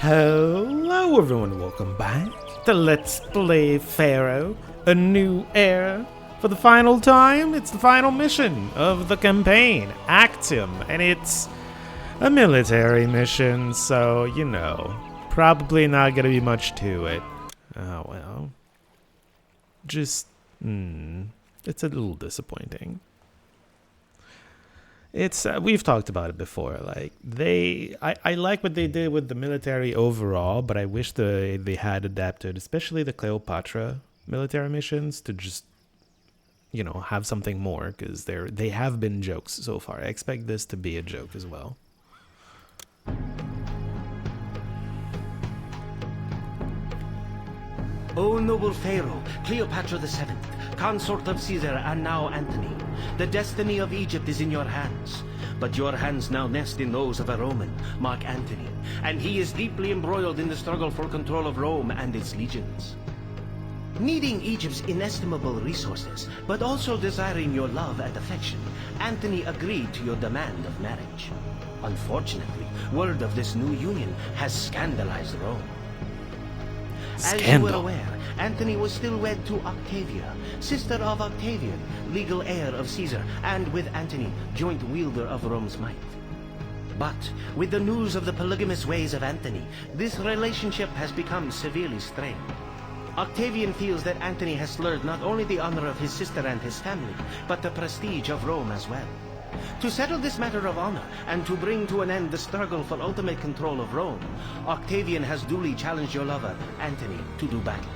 Hello everyone, welcome back to Let's Play Pharaoh, a new era. For the final time, it's the final mission of the campaign, Actium, and it's a military mission, so, you know, probably not gonna be much to it. Oh well. Just, it's a little disappointing. It's we've talked about it before. Like I like what they did with the military overall, but I wish they had adapted, especially the Cleopatra military missions, to just have something more, because they have been jokes so far. I expect this to be a joke as well. O noble Pharaoh, Cleopatra VII, consort of Caesar and now Antony, the destiny of Egypt is in your hands. But your hands now nest in those of a Roman, Mark Antony, and he is deeply embroiled in the struggle for control of Rome and its legions. Needing Egypt's inestimable resources, but also desiring your love and affection, Antony agreed to your demand of marriage. Unfortunately, word of this new union has scandalized Rome. As you were aware, Antony was still wed to Octavia, sister of Octavian, legal heir of Caesar, and with Antony, joint wielder of Rome's might. But with the news of the polygamous ways of Antony, this relationship has become severely strained. Octavian feels that Antony has slurred not only the honor of his sister and his family, but the prestige of Rome as well. To settle this matter of honor, and to bring to an end the struggle for ultimate control of Rome, Octavian has duly challenged your lover, Antony, to do battle.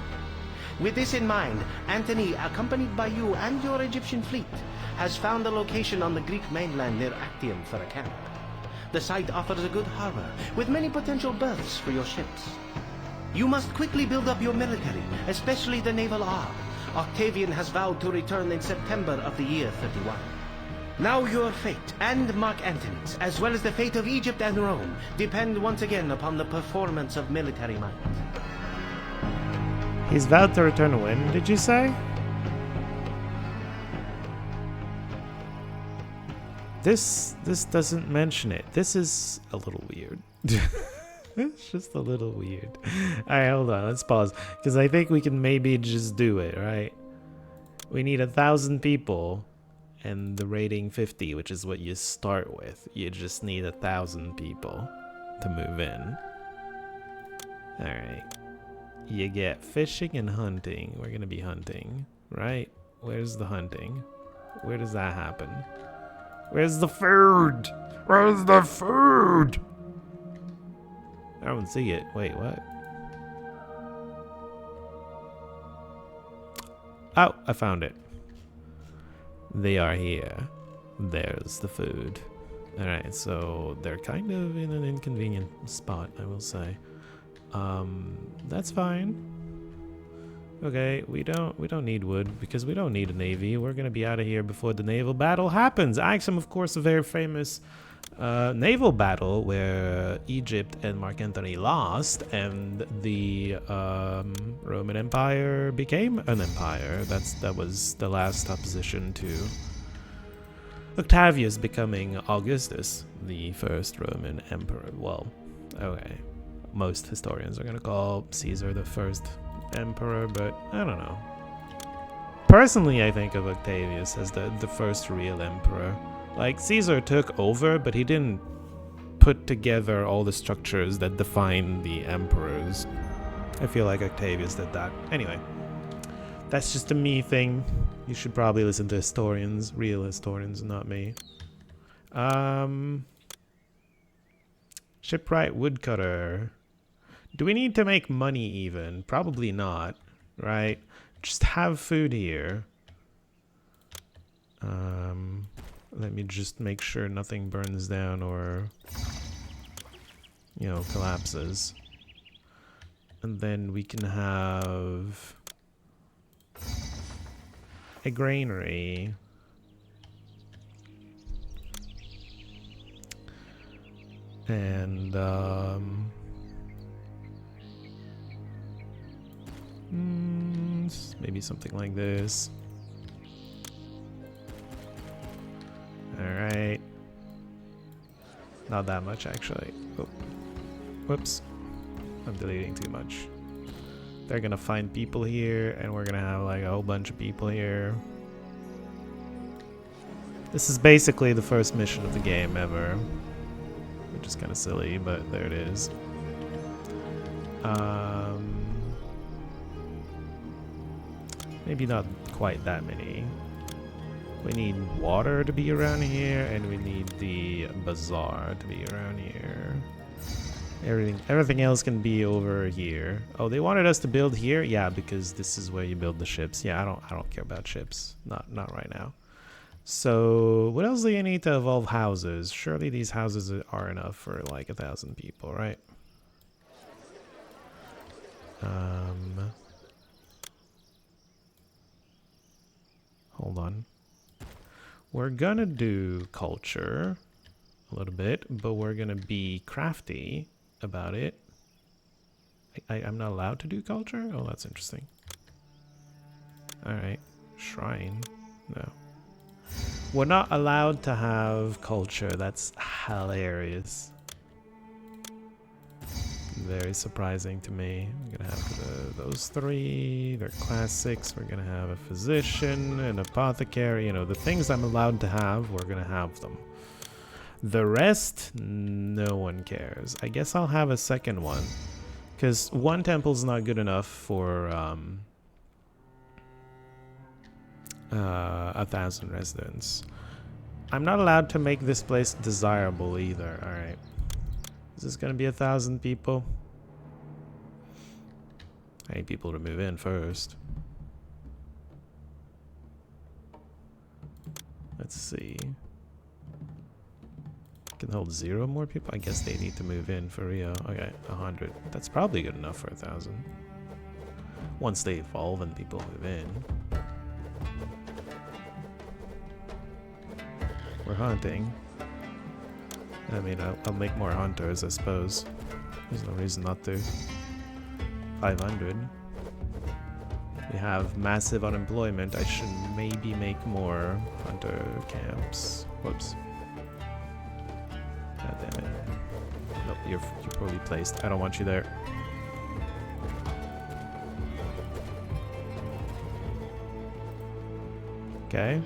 With this in mind, Antony, accompanied by you and your Egyptian fleet, has found a location on the Greek mainland near Actium for a camp. The site offers a good harbor, with many potential berths for your ships. You must quickly build up your military, especially the naval arm. Octavian has vowed to return in September of the year 31. Now your fate, and Mark Antony's, as well as the fate of Egypt and Rome, depend once again upon the performance of military might. He's vowed to return when, did you say? This doesn't mention it. This is a little weird. It's just a little weird. Alright, hold on, let's pause. Because I think we can maybe just do it, right? We need 1,000 people. And the rating 50, which is what you start with. You just need 1,000 people to move in. Alright. You get fishing and hunting. We're gonna be hunting, right? Where's the hunting? Where does that happen? Where's the food? Where's the food? I don't see it. Wait, what? Oh, I found it. They are here. There's the food. Alright, so they're kind of in an inconvenient spot, I will say. That's fine. Okay, we don't need wood because we don't need a navy. We're gonna be out of here before the naval battle happens. Actium, of course, a very famous naval battle where Egypt and Mark Antony lost, and the Roman Empire became an empire. That was the last opposition to Octavius becoming Augustus, the first Roman emperor. Well, okay, most historians are gonna call Caesar the first emperor, but I don't know. Personally, I think of Octavius as the first real emperor. Like, Caesar took over, but he didn't put together all the structures that define the emperors. I feel like Octavius did that. Anyway, that's just a me thing. You should probably listen to historians, real historians, not me. Shipwright woodcutter. Do we need to make money even? Probably not, right? Just have food here. Let me just make sure nothing burns down or, collapses. And then we can have a granary. And, maybe something like this. Alright. Not that much, actually. Oh. Whoops. I'm deleting too much. They're gonna find people here, and we're gonna have like a whole bunch of people here. This is basically the first mission of the game ever. Which is kind of silly, but there it is. Maybe not quite that many. We need water to be around here, and we need the bazaar to be around here. Everything else can be over here. Oh, they wanted us to build here? Yeah, because this is where you build the ships. Yeah, I don't care about ships. Not right now. So, what else do you need to evolve houses? Surely these houses are enough for like 1,000 people, right? Hold on. We're gonna do culture a little bit, but we're gonna be crafty about it. I'm not allowed to do culture? Oh, that's interesting. Alright. Shrine. No. We're not allowed to have culture. That's hilarious. Very surprising to me. We're gonna have those three. They're classics. We're gonna have a physician, an apothecary. You know, the things I'm allowed to have, we're gonna have them. The rest, no one cares. I guess I'll have a second one. Because one temple's not good enough for 1,000 residents. I'm not allowed to make this place desirable either. Alright. Is this gonna be 1,000 people? I need people to move in first. Let's see. Can hold 0 more people? I guess they need to move in for real. Okay, 100. That's probably good enough for 1,000. Once they evolve and people move in. We're hunting. I mean, I'll make more hunters, I suppose. There's no reason not to. 500. We have massive unemployment. I should maybe make more hunter camps. Whoops. God damn it. Nope, you're poorly placed. I don't want you there. Okay.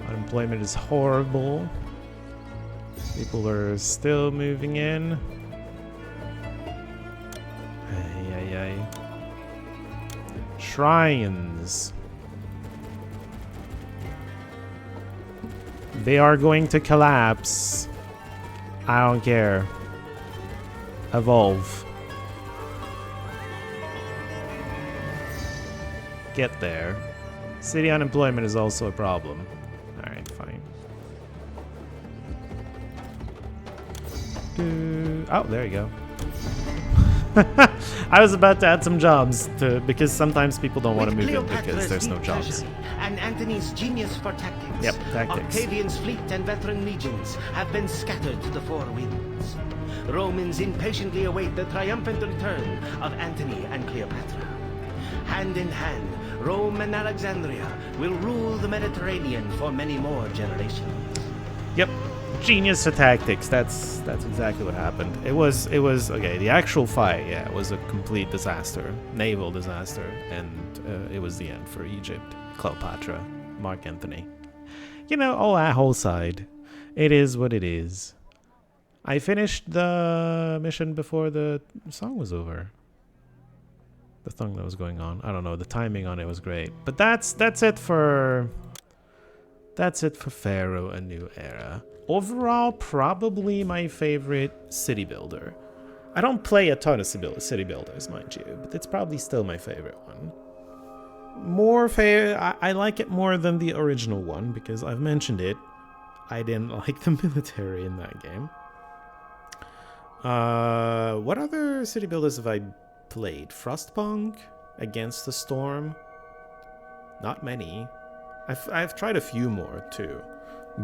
Unemployment is horrible. People are still moving in. Ay. Shrines. They are going to collapse. I don't care. Evolve. Get there. City unemployment is also a problem. Alright, fine. Oh, there you go. I was about to add some jobs because sometimes people don't want to move in because there's no jobs. And Antony's genius for tactics. Yep, tactics. Octavian's fleet and veteran legions have been scattered to the four winds. Romans impatiently await the triumphant return of Antony and Cleopatra. Hand in hand, Rome and Alexandria will rule the Mediterranean for many more generations. Yep. Genius for tactics. That's exactly what happened. It was okay. The actual fight, yeah, was a complete disaster, naval disaster, and it was the end for Egypt, Cleopatra, Mark Antony. You know, all that whole side. It is what it is. I finished the mission before the song was over. The song that was going on. I don't know. The timing on it was great. But that's it for Pharaoh: A New Era. Overall, probably my favorite city builder. I don't play a ton of city builders, mind you, but it's probably still my favorite one. I like it more than the original one because I've mentioned it. I didn't like the military in that game. What other city builders have I played? Frostpunk, Against the Storm. Not many. I've tried a few more too.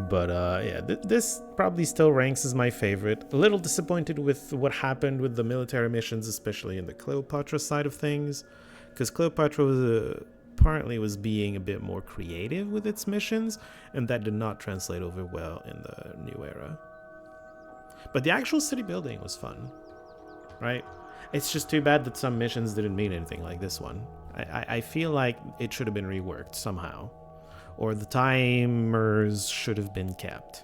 But yeah, this probably still ranks as my favorite. A little disappointed with what happened with the military missions, especially in the Cleopatra side of things, because Cleopatra apparently was being a bit more creative with its missions, and that did not translate over well in the new era. But the actual city building was fun. right? It's just too bad that some missions didn't mean anything like this one. I feel like it should have been reworked somehow. Or the timers should have been kept.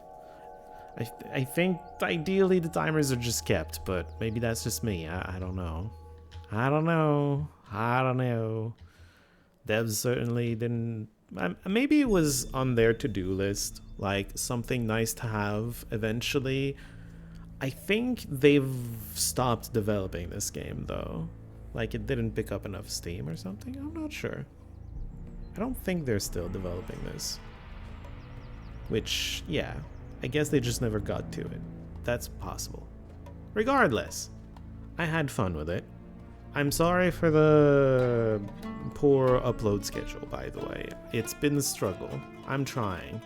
I think ideally the timers are just kept, but maybe that's just me. I don't know. I don't know. Devs certainly didn't... Maybe it was on their to-do list, like something nice to have eventually. I think they've stopped developing this game though. Like it didn't pick up enough steam or something. I'm not sure. I don't think they're still developing this. Which, yeah, I guess they just never got to it. That's possible. Regardless, I had fun with it. I'm sorry for the poor upload schedule, by the way. It's been a struggle. I'm trying.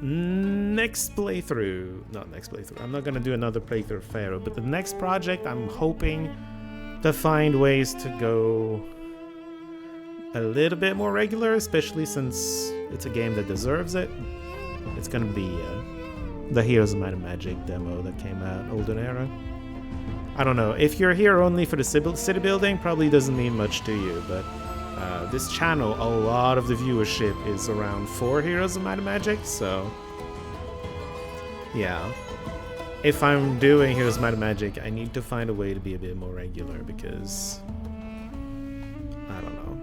Next playthrough, not next playthrough, I'm not gonna do another playthrough of Pharaoh, but the next project I'm hoping to find ways to go a little bit more regular, especially since it's a game that deserves it. It's gonna be the Heroes of Might and Magic demo that came out, Olden Era. I don't know, if you're here only for the city building, probably doesn't mean much to you, but this channel, a lot of the viewership is around 4 Heroes of Might and Magic, so yeah. If I'm doing Heroes of Might and Magic, I need to find a way to be a bit more regular because I don't know.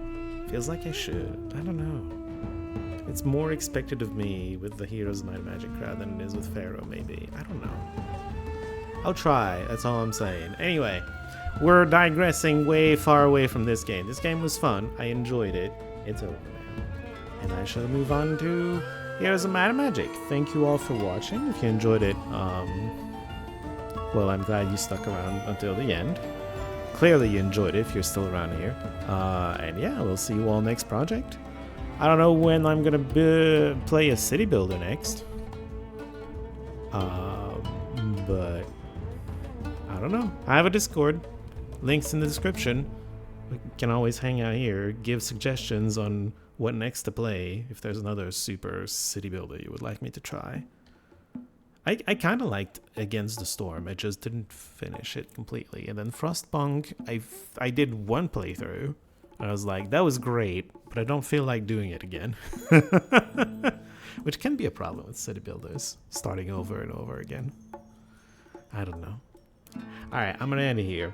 Feels like I should. I don't know. It's more expected of me with the Heroes of Might and Magic crowd than it is with Pharaoh, maybe. I don't know. I'll try, that's all I'm saying. Anyway, we're digressing way far away from this game. This game was fun. I enjoyed it. It's over now. And I shall move on to Heroes of Might and Magic. Thank you all for watching. If you enjoyed it, well, I'm glad you stuck around until the end. Clearly you enjoyed it if you're still around here. And yeah, we'll see you all next project. I don't know when I'm gonna play a city builder next. But I don't know. I have a Discord. Links in the description. We can always hang out here, give suggestions on what next to play if there's another super city builder you would like me to try. I kind of liked Against the Storm. I just didn't finish it completely. And then Frostpunk, I did one playthrough. And I was like, that was great, but I don't feel like doing it again. Which can be a problem with city builders, starting over and over again. I don't know. Alright, I'm gonna end it here.